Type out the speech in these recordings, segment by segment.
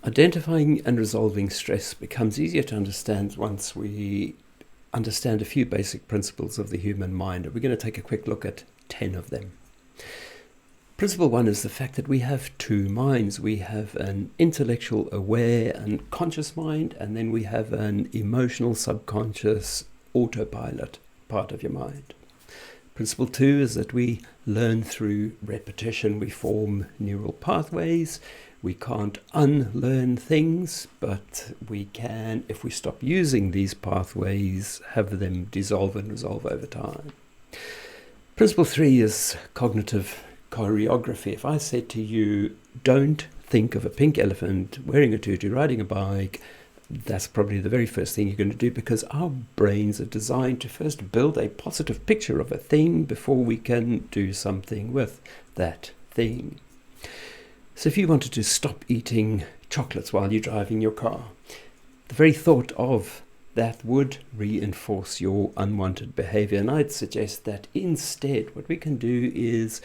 Identifying and resolving stress becomes easier to understand once we understand a few basic principles of the human mind. We're going to take a quick look at 10 of them. Principle 1 is the fact that we have two minds. We have an intellectual, aware and conscious mind, and then we have an emotional, subconscious, autopilot part of your mind. Principle 2 is that we learn through repetition. We form neural pathways. We can't unlearn things, but we can, if we stop using these pathways, have them dissolve and resolve over time. Principle 3 is cognitive choreography. If I said to you, don't think of a pink elephant wearing a tutu riding a bike, that's probably the very first thing you're going to do, because our brains are designed to first build a positive picture of a thing before we can do something with that thing. So if you wanted to stop eating chocolates while you're driving your car, the very thought of that would reinforce your unwanted behavior. And I'd suggest that instead what we can do is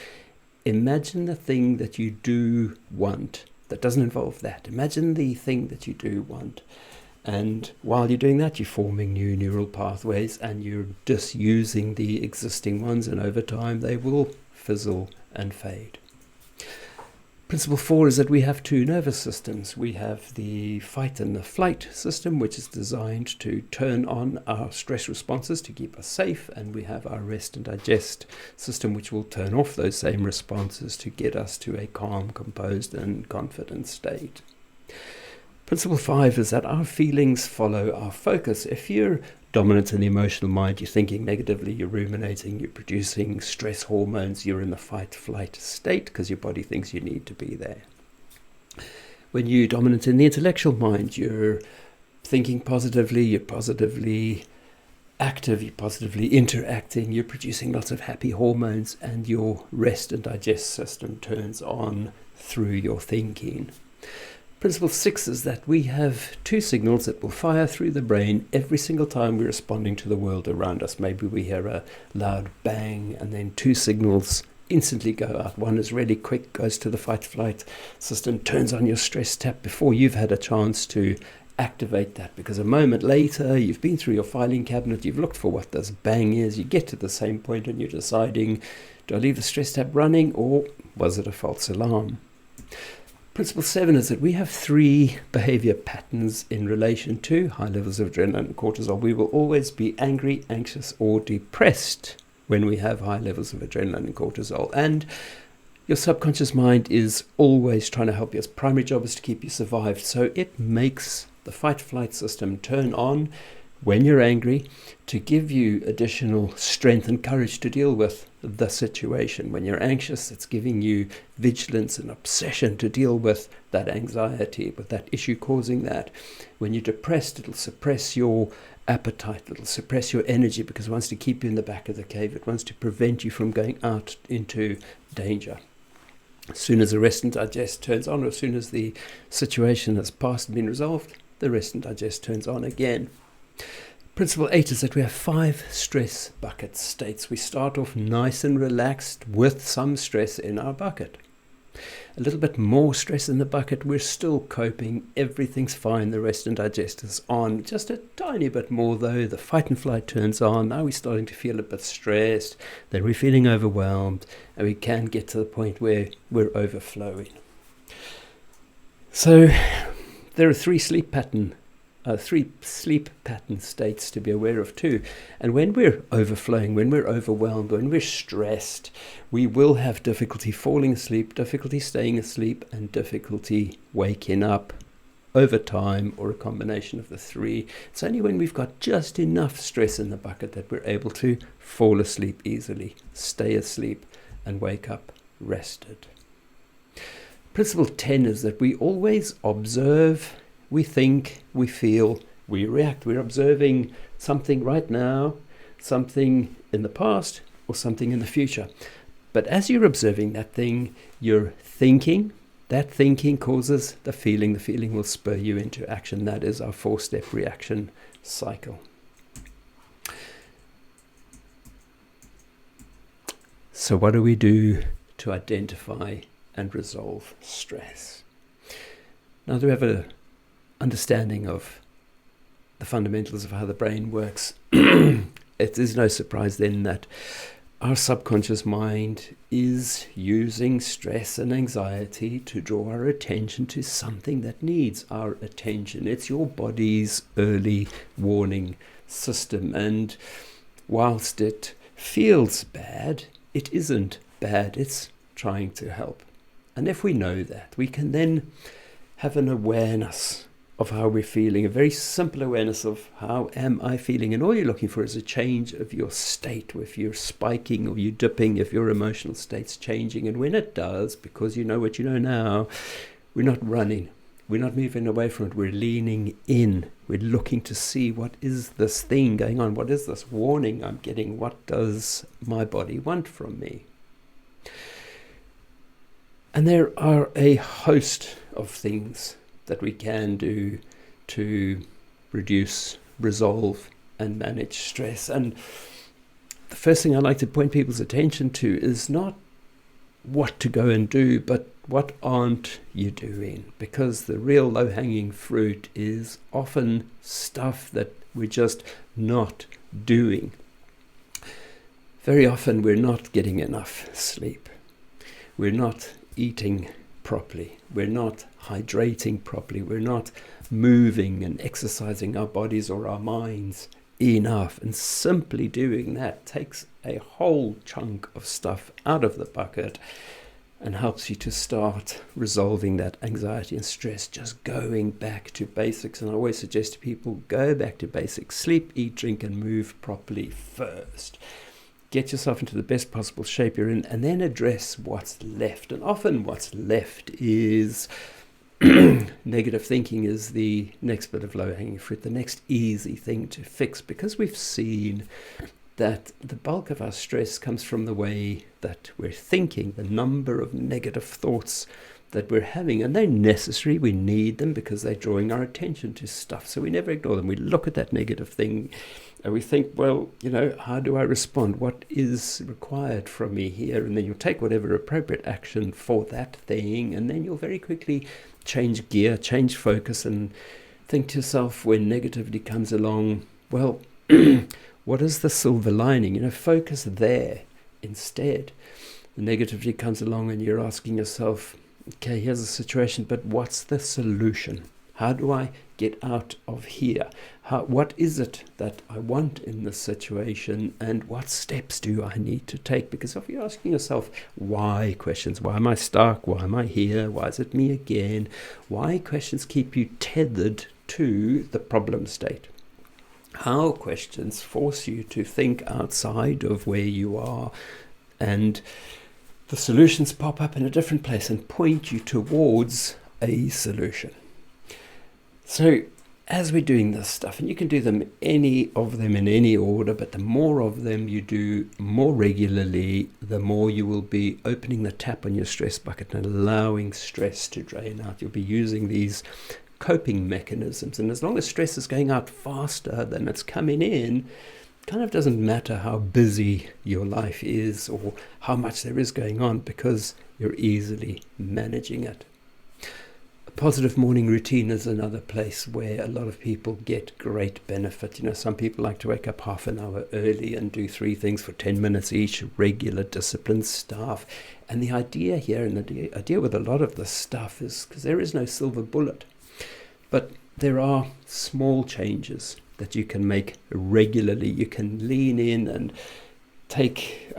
imagine the thing that you do want that doesn't involve that. Imagine the thing that you do want. And while you're doing that, you're forming new neural pathways and you're disusing the existing ones. And over time, they will fizzle and fade. Principle 4 is that we have two nervous systems. We have the fight and the flight system, which is designed to turn on our stress responses to keep us safe. And we have our rest and digest system, which will turn off those same responses to get us to a calm, composed and confident state. Principle 5 is that our feelings follow our focus. If you're dominant in the emotional mind, you're thinking negatively, you're ruminating, you're producing stress hormones, you're in the fight-flight state because your body thinks you need to be there. When you're dominant in the intellectual mind, you're thinking positively, you're positively active, you're positively interacting, you're producing lots of happy hormones, and your rest and digest system turns on through your thinking. Principle 6 is that we have two signals that will fire through the brain every single time we're responding to the world around us. Maybe we hear a loud bang and then two signals instantly go out. One is really quick, goes to the fight-flight system, turns on your stress tap before you've had a chance to activate that, because a moment later you've been through your filing cabinet, you've looked for what this bang is, you get to the same point and you're deciding, do I leave the stress tap running or was it a false alarm? Principle 7 is that we have three behavior patterns in relation to high levels of adrenaline and cortisol. We will always be angry, anxious, or depressed when we have high levels of adrenaline and cortisol. And your subconscious mind is always trying to help you. Its primary job is to keep you survived. So it makes the fight-flight system turn on when you're angry to give you additional strength and courage to deal with the situation. When you're anxious, it's giving you vigilance and obsession to deal with that anxiety, with that issue causing that. When you're depressed, it'll suppress your appetite, it'll suppress your energy because it wants to keep you in the back of the cave. It wants to prevent you from going out into danger. As soon as the rest and digest turns on, or as soon as the situation has passed and been resolved, the rest and digest turns on again. Principle 8 is that we have 5 stress bucket states. We start off nice and relaxed with some stress in our bucket. A little bit more stress in the bucket, we're still coping, everything's fine, the rest and digest is on. Just a tiny bit more though, the fight and flight turns on, now we're starting to feel a bit stressed, then we're feeling overwhelmed, and we can get to the point where we're overflowing. So there are three sleep pattern states to be aware of too. And when we're overflowing, when we're overwhelmed, when we're stressed, we will have difficulty falling asleep, difficulty staying asleep, and difficulty waking up over time, or a combination of the three. It's only when we've got just enough stress in the bucket that we're able to fall asleep easily, stay asleep, and wake up rested. Principle 10 is that we always observe, we think, we feel, we react. We're observing something right now, something in the past, or something in the future. But as you're observing that thing, you're thinking. That thinking causes the feeling will spur you into action. That is our 4-step reaction cycle. So what do we do to identify and resolve stress? Now, to have an understanding of the fundamentals of how the brain works, it is no surprise then that our subconscious mind is using stress and anxiety to draw our attention to something that needs our attention. It's your body's early warning system, and whilst it feels bad, it isn't bad, it's trying to help. And if we know that, we can then have an awareness of how we're feeling, a very simple awareness of how am I feeling, and all you're looking for is a change of your state, if you're spiking or you're dipping, if your emotional state's changing. And when it does, because you know what you know now, we're not running, we're not moving away from it, we're leaning in, we're looking to see what is this thing going on, what is this warning I'm getting, what does my body want from me. And there are a host of things that we can do to reduce, resolve, and manage stress. And the first thing I'd like to point people's attention to is not what to go and do, but what aren't you doing? Because the real low-hanging fruit is often stuff that we're just not doing. Very often we're not getting enough sleep. We're not eating properly. We're not hydrating properly. We're not moving and exercising our bodies or our minds enough. And simply doing that takes a whole chunk of stuff out of the bucket and helps you to start resolving that anxiety and stress, just going back to basics. And I always suggest to people, go back to basics. Sleep, eat, drink, and move properly first. Get yourself into the best possible shape you're in, and then address what's left. And often what's left is negative thinking is the next bit of low-hanging fruit, the next easy thing to fix, because we've seen that the bulk of our stress comes from the way that we're thinking, the number of negative thoughts that we're having, and they're necessary. We need them because they're drawing our attention to stuff, so we never ignore them. We look at that negative thing and we think, well, how do I respond? What is required from me here? And then you'll take whatever appropriate action for that thing, and then you'll very quickly change gear, change focus, and think to yourself when negativity comes along, well, what is the silver lining? Focus there instead. The negativity comes along and you're asking yourself, okay, here's the situation, but what's the solution? How do I get out of here? What is it that I want in this situation, and what steps do I need to take? Because if you're asking yourself why questions, why am I stuck? Why am I here? Why is it me again? Why questions keep you tethered to the problem state. How questions force you to think outside of where you are, and the solutions pop up in a different place and point you towards a solution. So as we're doing this stuff, and you can do any of them in any order, but the more of them you do more regularly, the more you will be opening the tap on your stress bucket and allowing stress to drain out. You'll be using these coping mechanisms, and as long as stress is going out faster than it's coming in, it kind of doesn't matter how busy your life is or how much there is going on, because you're easily managing it. Positive morning routine is another place where a lot of people get great benefit. Some people like to wake up half an hour early and do 3 things for 10 minutes each, regular disciplined stuff. And the idea here, and the idea with a lot of this stuff, is because there is no silver bullet, but there are small changes that you can make regularly. You can lean in and take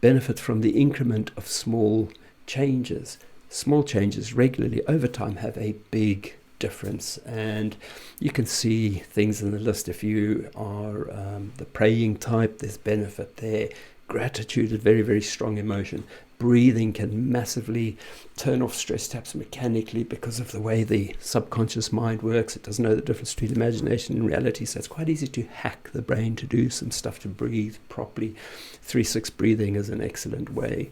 benefit from the increment of small changes. Small changes regularly over time have a big difference, and you can see things in the list. If you are the praying type, there's benefit there. Gratitude is very, very strong emotion. Breathing can massively turn off stress taps mechanically because of the way the subconscious mind works. It doesn't know the difference between imagination and reality, so it's quite easy to hack the brain to do some stuff to breathe properly. 3-6 breathing is an excellent way.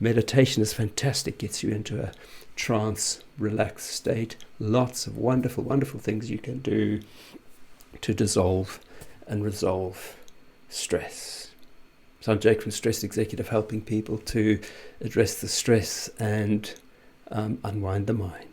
Meditation is fantastic, gets you into a trance, relaxed state. Lots of wonderful, wonderful things you can do to dissolve and resolve stress. So I'm Jake from Stress Executive, helping people to address the stress and unwind the mind.